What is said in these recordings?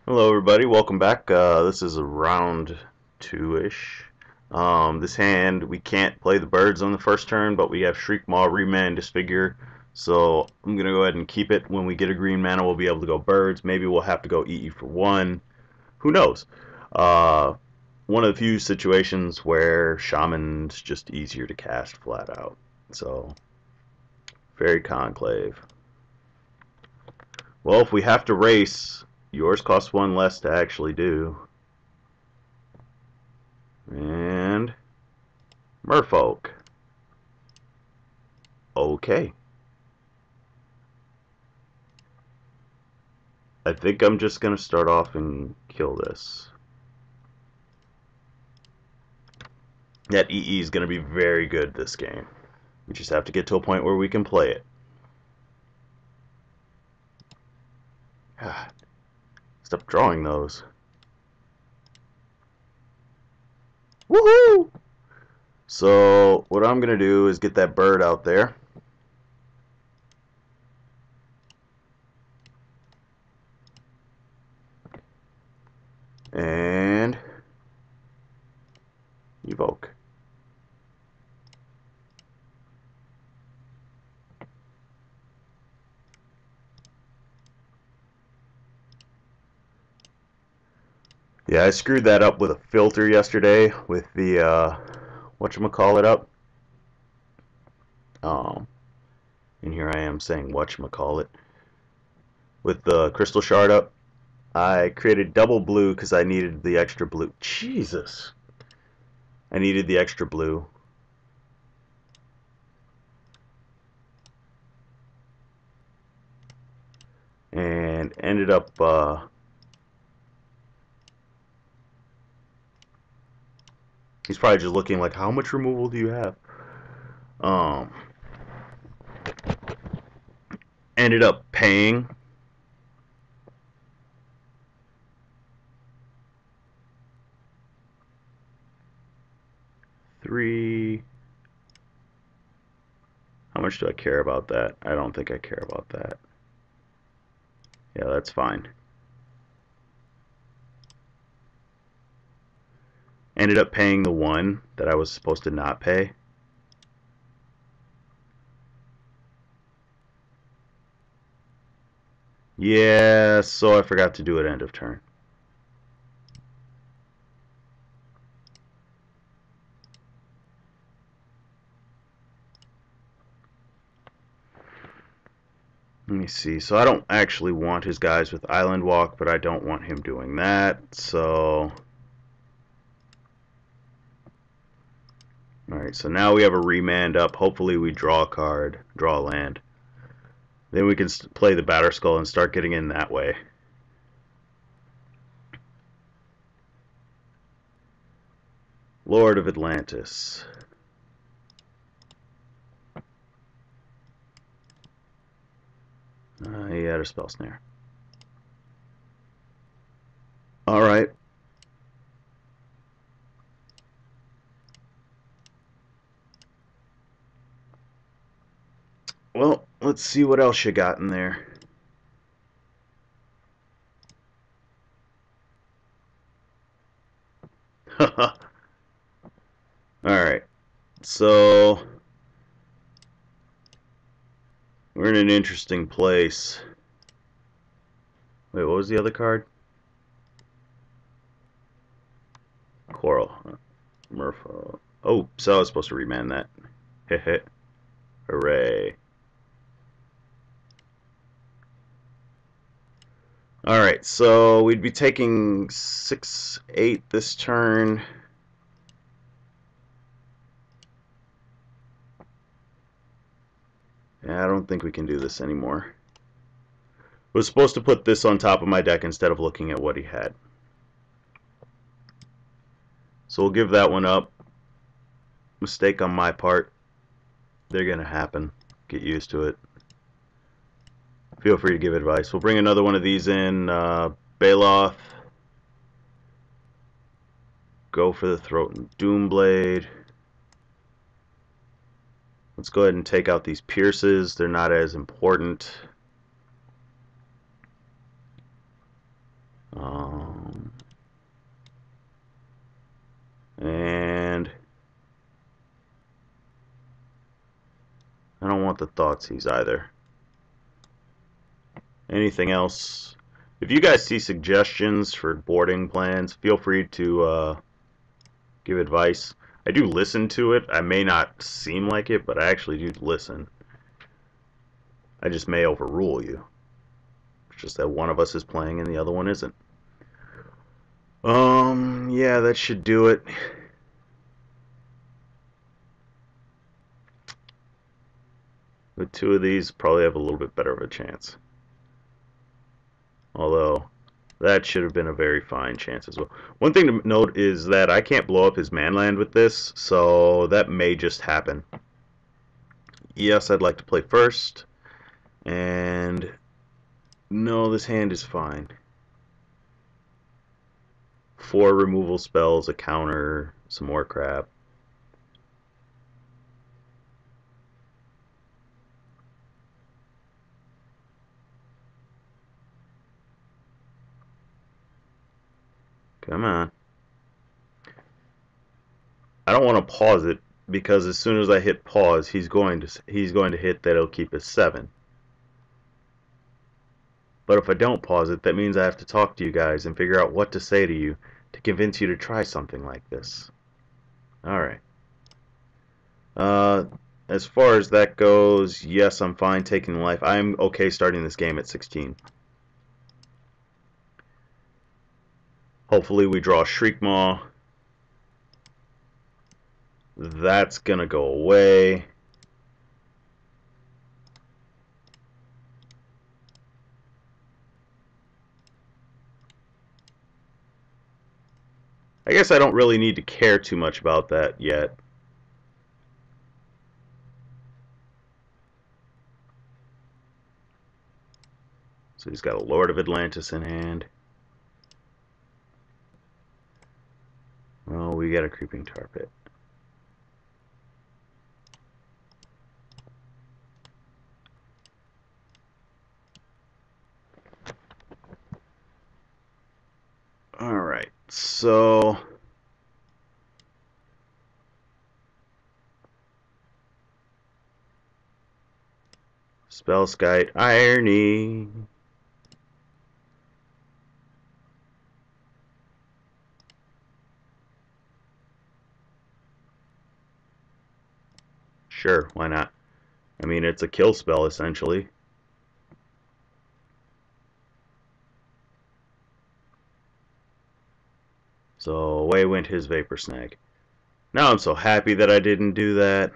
Hello everybody, welcome back. This is a round two-ish. This hand, we can't play the birds on the first turn, but we have Shriek Maw, Remand, Disfigure. So I'm going to go ahead and keep it. When we get a green mana, we'll be able to go birds. Maybe we'll have to go EE for one. Who knows? Uh, One of the few situations where Shaman's just easier to cast flat out. So, Fairy Conclave. Well, if we have to race, yours costs one less to actually do. And Merfolk. Okay. I think I'm just going to start off and kill this. That EE is going to be very good this game. We just have to get to a point where we can play it. God, stop drawing those. Woohoo! So what I'm going to do is get that bird out there. And evoke. Yeah, I screwed that up with a filter yesterday with the whatchamacallit up. Um, and here I am saying whatchamacallit with the crystal shard up. I created double blue because I needed the extra blue. Jesus. I needed the extra blue. And ended up he's probably just looking like, how much removal do you have? Um Ended up paying three. How much do I care about that? I don't think I care about that. Yeah, that's fine. Ended up paying the one that I was supposed to not pay. Yeah, so I forgot to do it end of turn. Let me see. So I don't actually want his guys with Island Walk, but I don't want him doing that. So, all right. So now we have a remand up. Hopefully we draw a card, draw a land. Then we can play the Batterskull and start getting in that way. Lord of Atlantis. He had a spell snare. All right. Well, let's see what else you got in there. All right. So we're in an interesting place. Wait, what was the other card? Coral. Merfolk. Oh, so I was supposed to remand that. Heh. Hooray. Alright, so we'd be taking 6-8 this turn. Yeah, I don't think we can do this anymore. I was supposed to put this on top of my deck instead of looking at what he had. So we'll give that one up. Mistake on my part. They're going to happen. Get used to it. Feel free to give advice. We'll bring another one of these in. Baloth. Go for the Throat and Doomblade. Let's go ahead and take out these pierces. They're not as important. want the Thoughtseize either. Anything else? If you guys see suggestions for boarding plans, feel free to give advice. I do listen to it. I may not seem like it, but I actually do listen. I just may overrule you. It's just that one of us is playing and the other one isn't. Yeah, that should do it. With two of these, probably have a little bit better of a chance. Although, that should have been a very fine chance as well. One thing to note is that I can't blow up his manland with this, so that may just happen. Yes, I'd like to play first. And no, this hand is fine. 4 removal spells, a counter, some more crap. Come on. I don't want to pause it because as soon as I hit pause, he's going to hit that it'll keep us 7. But if I don't pause it, that means I have to talk to you guys and figure out what to say to you to convince you to try something like this. Alright. As far as that goes, yes, I'm fine taking life. I'm okay starting this game at 16. Hopefully we draw Shriekmaw. That's gonna go away. I guess I don't really need to care too much about that yet. So he's got a Lord of Atlantis in hand. Well, we got a Creeping Tar Pit. Alright, so Spellskite, Irony. Sure, why not? I mean, it's a kill spell, essentially. So away went his Vapor Snag. Now I'm so happy that I didn't do that.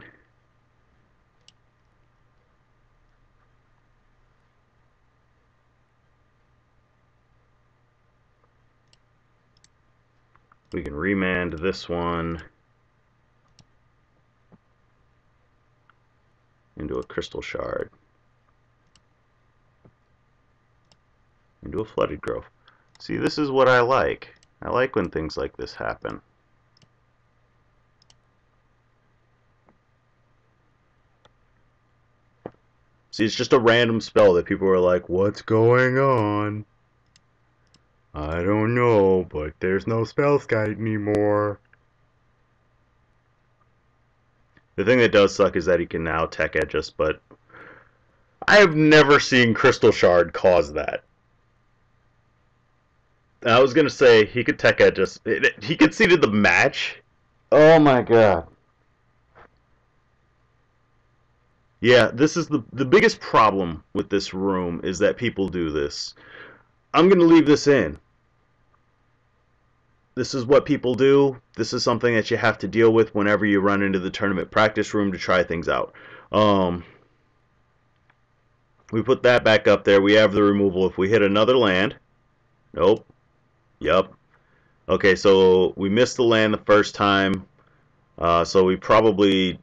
We can remand this one into a Crystal Shard. Into a Flooded Grove. See, this is what I like. I like when things like this happen. See, it's just a random spell that people are like, what's going on? I don't know, but there's no Spellskite anymore. The thing that does suck is that he can now Tech Edge us, but I have never seen Crystal Shard cause that. I was gonna say he could Tech Edge us. He conceded the match. Oh my god. Yeah, this is the biggest problem with this room is that people do this. I'm gonna leave this in. This is what people do. This is something that you have to deal with whenever you run into the tournament practice room to try things out. We put that back up there. We have the removal. If we hit another land, nope. Yup. Okay, so we missed the land the first time. So we probably,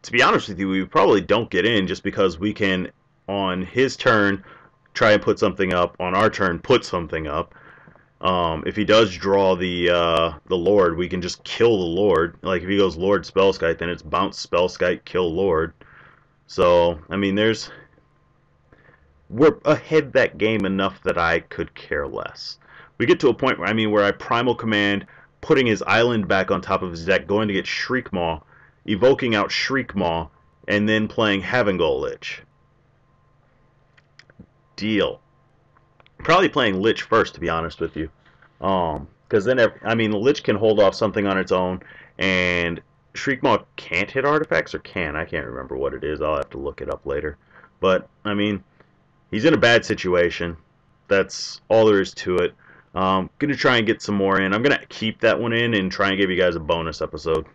to be honest with you, we probably don't get in just because we can, on his turn, try and put something up. On our turn, put something up. If he does draw the Lord, we can just kill the Lord. Like if he goes Lord Spellskite, then it's bounce Spellskite, kill Lord. So I mean, we're ahead that game enough that I could care less. We get to a point where I Primal Command, putting his island back on top of his deck, going to get Shriekmaw, evoking out Shriekmaw, and then playing Heaven Goal Lich. Deal. Probably playing Lich first, to be honest with you. Because then, I mean, the Lich can hold off something on its own, and Shriekmaw can't hit artifacts, or can? I can't remember what it is. I'll have to look it up later. But, I mean, he's in a bad situation. That's all there is to it. Gonna try and get some more in. I'm gonna keep that one in and try and give you guys a bonus episode.